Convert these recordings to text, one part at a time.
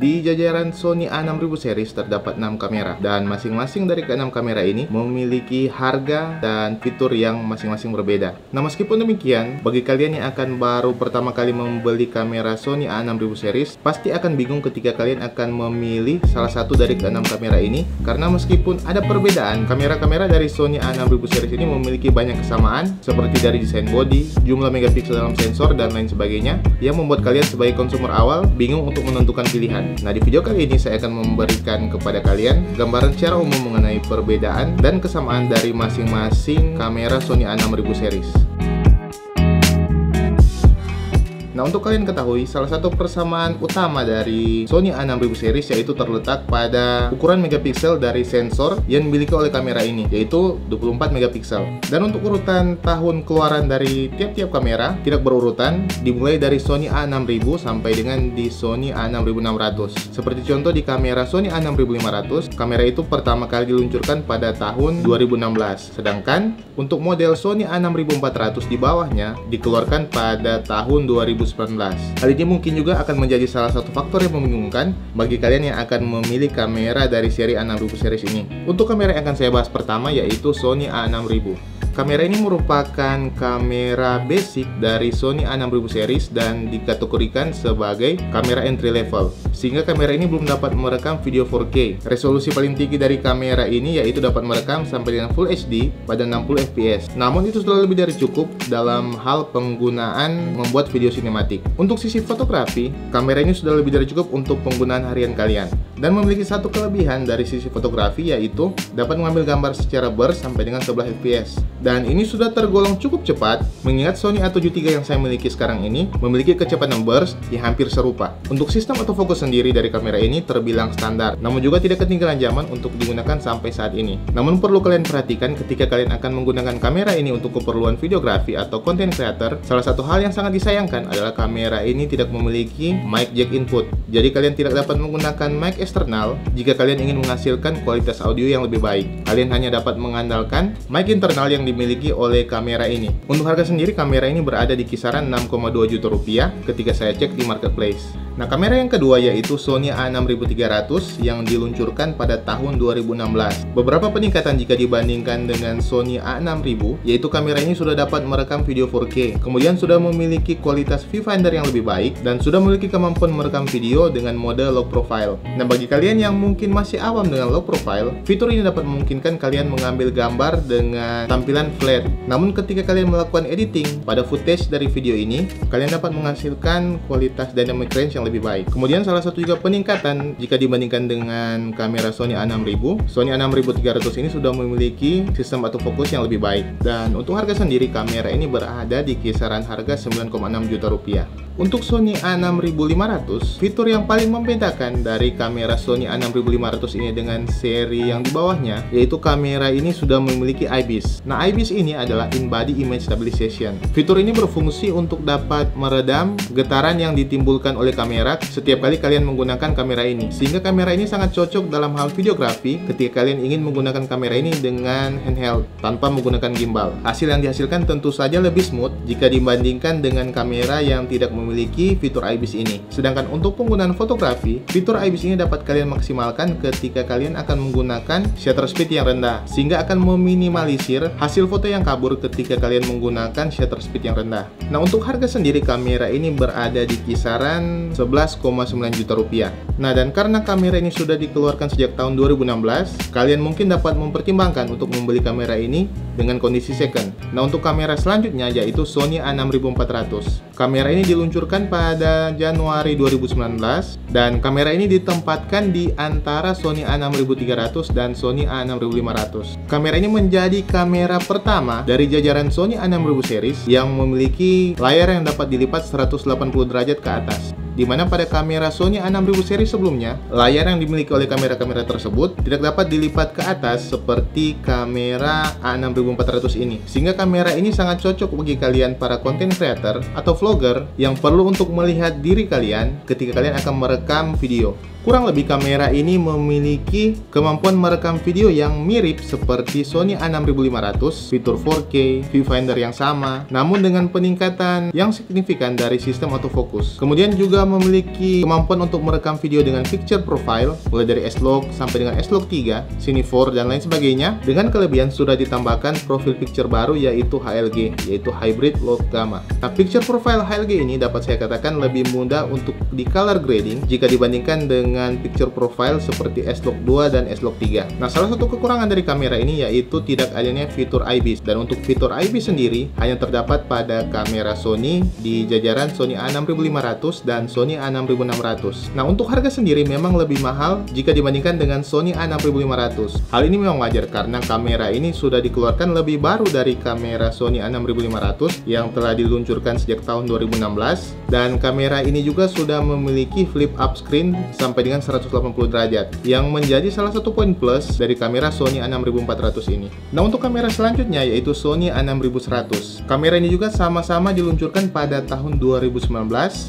Di jajaran Sony A6000 series terdapat 6 kamera, dan masing-masing dari ke-6 kamera ini memiliki harga dan fitur yang masing-masing berbeda. Nah, meskipun demikian, bagi kalian yang akan baru pertama kali membeli kamera Sony A6000 series, pasti akan bingung ketika kalian akan memilih salah satu dari ke-6 kamera ini, karena meskipun ada perbedaan, kamera-kamera dari Sony A6000 series ini memiliki banyak kesamaan, seperti dari desain body, jumlah megapiksel dalam sensor, dan lain sebagainya, yang membuat kalian sebagai konsumer awal bingung untuk menentukan pilihan. Nah, di video kali ini saya akan memberikan kepada kalian gambaran secara umum mengenai perbedaan dan kesamaan dari masing-masing kamera Sony A6000 series. Nah, untuk kalian ketahui, salah satu persamaan utama dari Sony A6000 series yaitu terletak pada ukuran megapiksel dari sensor yang dimiliki oleh kamera ini, yaitu 24 megapiksel. Dan untuk urutan tahun keluaran dari tiap-tiap kamera tidak berurutan, dimulai dari Sony A6000 sampai dengan di Sony A6600. Seperti contoh di kamera Sony A6500, kamera itu pertama kali diluncurkan pada tahun 2016. Sedangkan untuk model Sony A6400 di bawahnya dikeluarkan pada tahun 2019. Hal ini mungkin juga akan menjadi salah satu faktor yang membingungkan bagi kalian yang akan memilih kamera dari seri A6000 series ini. Untuk kamera yang akan saya bahas pertama yaitu Sony A6000. Kamera ini merupakan kamera basic dari Sony A6000 series dan dikategorikan sebagai kamera entry level, sehingga kamera ini belum dapat merekam video 4K. Resolusi paling tinggi dari kamera ini yaitu dapat merekam sampai dengan Full HD pada 60 fps. Namun itu sudah lebih dari cukup dalam hal penggunaan membuat video sinematik. Untuk sisi fotografi, kamera ini sudah lebih dari cukup untuk penggunaan harian kalian, dan memiliki satu kelebihan dari sisi fotografi yaitu dapat mengambil gambar secara burst sampai dengan 11 fps. Dan ini sudah tergolong cukup cepat, mengingat Sony A73 yang saya miliki sekarang ini memiliki kecepatan burst yang hampir serupa. Untuk sistem autofocus sendiri dari kamera ini terbilang standar, namun juga tidak ketinggalan zaman untuk digunakan sampai saat ini. Namun perlu kalian perhatikan ketika kalian akan menggunakan kamera ini untuk keperluan videografi atau content creator, salah satu hal yang sangat disayangkan adalah kamera ini tidak memiliki mic jack input. Jadi kalian tidak dapat menggunakan mic eksternal jika kalian ingin menghasilkan kualitas audio yang lebih baik. Kalian hanya dapat mengandalkan mic internal yang dimiliki oleh kamera ini. Untuk harga sendiri, kamera ini berada di kisaran 6,2 juta rupiah ketika saya cek di marketplace. Nah, kamera yang kedua yaitu Sony A6300 yang diluncurkan pada tahun 2016. Beberapa peningkatan jika dibandingkan dengan Sony A6000, yaitu kamera ini sudah dapat merekam video 4K, kemudian sudah memiliki kualitas viewfinder yang lebih baik, dan sudah memiliki kemampuan merekam video dengan mode low profile. Nah, bagi kalian yang mungkin masih awam dengan low profile, fitur ini dapat memungkinkan kalian mengambil gambar dengan tampilan flat. Namun ketika kalian melakukan editing pada footage dari video ini, kalian dapat menghasilkan kualitas dynamic range yang lebih baik. Kemudian salah satu juga peningkatan jika dibandingkan dengan kamera Sony A6000, Sony A6300 ini sudah memiliki sistem autofocus yang lebih baik. Dan untuk harga sendiri, kamera ini berada di kisaran harga 9,6 juta rupiah. Untuk Sony A6500, fitur yang paling membedakan dari kamera Sony A6500 ini dengan seri yang di bawahnya, yaitu kamera ini sudah memiliki IBIS. Nah, IBIS ini adalah In-Body Image Stabilization. Fitur ini berfungsi untuk dapat meredam getaran yang ditimbulkan oleh kamera setiap kali kalian menggunakan kamera ini, sehingga kamera ini sangat cocok dalam hal videografi ketika kalian ingin menggunakan kamera ini dengan handheld tanpa menggunakan gimbal. Hasil yang dihasilkan tentu saja lebih smooth jika dibandingkan dengan kamera yang tidak memiliki fitur IBIS ini. Sedangkan untuk penggunaan fotografi, fitur IBIS ini dapat kalian maksimalkan ketika kalian akan menggunakan shutter speed yang rendah, sehingga akan meminimalisir hasil foto yang kabur ketika kalian menggunakan shutter speed yang rendah. Nah, untuk harga sendiri, kamera ini berada di kisaran 11,9 juta rupiah. Nah, dan karena kamera ini sudah dikeluarkan sejak tahun 2016, kalian mungkin dapat mempertimbangkan untuk membeli kamera ini dengan kondisi second. Nah, untuk kamera selanjutnya yaitu Sony A6400. Kamera ini diluncurkan pada Januari 2019, dan kamera ini ditempatkan di antara Sony A6300 dan Sony A6500. Kamera ini menjadi kamera pertama dari jajaran Sony A6000 series yang memiliki layar yang dapat dilipat 180 derajat ke atas. Di mana pada kamera Sony A6000 series sebelumnya, layar yang dimiliki oleh kamera-kamera tersebut tidak dapat dilipat ke atas seperti kamera A6400 ini. Sehingga kamera ini sangat cocok bagi kalian para content creator atau vlogger yang perlu untuk melihat diri kalian ketika kalian akan merekam video. Kurang lebih kamera ini memiliki kemampuan merekam video yang mirip seperti Sony A6500, fitur 4K, viewfinder yang sama, namun dengan peningkatan yang signifikan dari sistem autofocus. Kemudian juga juga memiliki kemampuan untuk merekam video dengan picture profile, mulai dari S-Log sampai dengan S-Log 3, Cine 4, dan lain sebagainya. Dengan kelebihan sudah ditambahkan profil picture baru yaitu HLG, yaitu Hybrid Low Gamma. Nah, picture profile HLG ini dapat saya katakan lebih mudah untuk di color grading jika dibandingkan dengan picture profile seperti S-Log 2 dan S-Log 3. Nah, salah satu kekurangan dari kamera ini yaitu tidak adanya fitur IBIS, dan untuk fitur IBIS sendiri hanya terdapat pada kamera Sony di jajaran Sony A6500 dan Sony A6600. Nah, untuk harga sendiri memang lebih mahal jika dibandingkan dengan Sony A6500. Hal ini memang wajar karena kamera ini sudah dikeluarkan lebih baru dari kamera Sony A6500 yang telah diluncurkan sejak tahun 2016, dan kamera ini juga sudah memiliki flip up screen sampai dengan 180 derajat yang menjadi salah satu poin plus dari kamera Sony A6400 ini. Nah, untuk kamera selanjutnya yaitu Sony A6100. Kamera ini juga sama-sama diluncurkan pada tahun 2019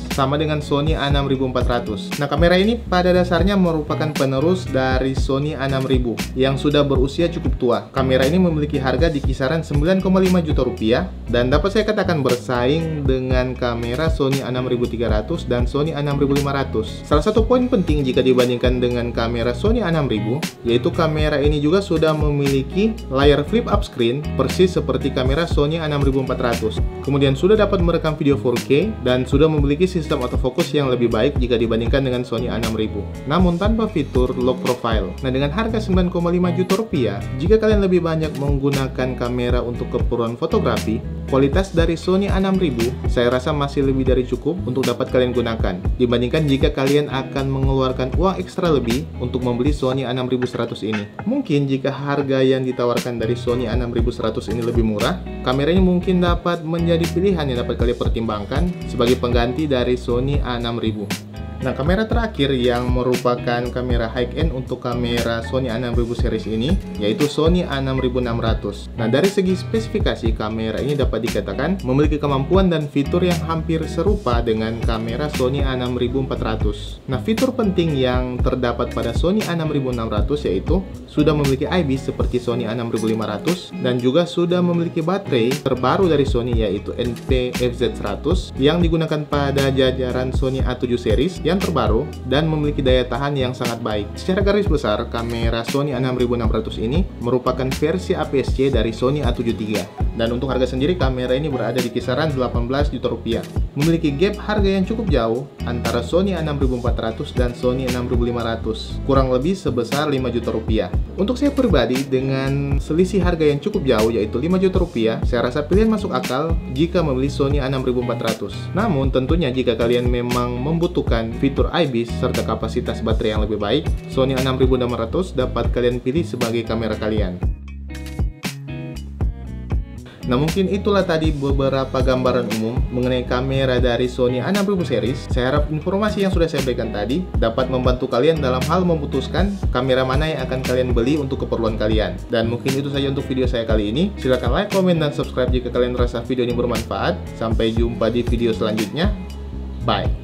sama dengan Sony A6400. Nah, kamera ini pada dasarnya merupakan penerus dari Sony A6000 yang sudah berusia cukup tua. Kamera ini memiliki harga di kisaran 9,5 juta rupiah dan dapat saya katakan bersaing dengan kamera Sony A6300 dan Sony A6500. Salah satu poin penting jika dibandingkan dengan kamera Sony A6000 yaitu kamera ini juga sudah memiliki layar flip up screen persis seperti kamera Sony A6400. Kemudian sudah dapat merekam video 4K dan sudah memiliki sistem autofocus yang lebih baik jika dibandingkan dengan Sony A6000. Namun tanpa fitur lock profile. Nah, dengan harga 9,5 juta rupiah, jika kalian lebih banyak menggunakan kamera untuk keperluan fotografi, kualitas dari Sony A6000 saya rasa masih lebih dari cukup untuk dapat kalian gunakan dibandingkan jika kalian akan mengeluarkan uang ekstra lebih untuk membeli Sony A6100 ini. Mungkin jika harga yang ditawarkan dari Sony A6100 ini lebih murah, kamera ini mungkin dapat menjadi pilihan yang dapat kalian pertimbangkan sebagai pengganti dari Sony A6000. Nah, kamera terakhir yang merupakan kamera high-end untuk kamera Sony A6000 series ini yaitu Sony A6600. Nah, dari segi spesifikasi, kamera ini dapat dikatakan memiliki kemampuan dan fitur yang hampir serupa dengan kamera Sony A6400. Nah, fitur penting yang terdapat pada Sony A6600 yaitu sudah memiliki IBIS seperti Sony A6500 dan juga sudah memiliki baterai terbaru dari Sony yaitu NP-FZ100 yang digunakan pada jajaran Sony A7 series yang terbaru dan memiliki daya tahan yang sangat baik. Secara garis besar, kamera Sony A6600 ini merupakan versi APS-C dari Sony A7 III. Dan untuk harga sendiri, kamera ini berada di kisaran 18 juta rupiah. Memiliki gap harga yang cukup jauh antara Sony A6400 dan Sony A6500, kurang lebih sebesar 5 juta rupiah. Untuk saya pribadi, dengan selisih harga yang cukup jauh yaitu 5 juta rupiah, saya rasa pilihan masuk akal jika membeli Sony A6400. Namun tentunya jika kalian memang membutuhkan fitur IBIS serta kapasitas baterai yang lebih baik, Sony A6600 dapat kalian pilih sebagai kamera kalian. Nah, mungkin itulah tadi beberapa gambaran umum mengenai kamera dari Sony A6000 series. Saya harap informasi yang sudah saya berikan tadi dapat membantu kalian dalam hal memutuskan kamera mana yang akan kalian beli untuk keperluan kalian. Dan mungkin itu saja untuk video saya kali ini. Silahkan like, komen, dan subscribe jika kalian merasa video ini bermanfaat. Sampai jumpa di video selanjutnya. Bye!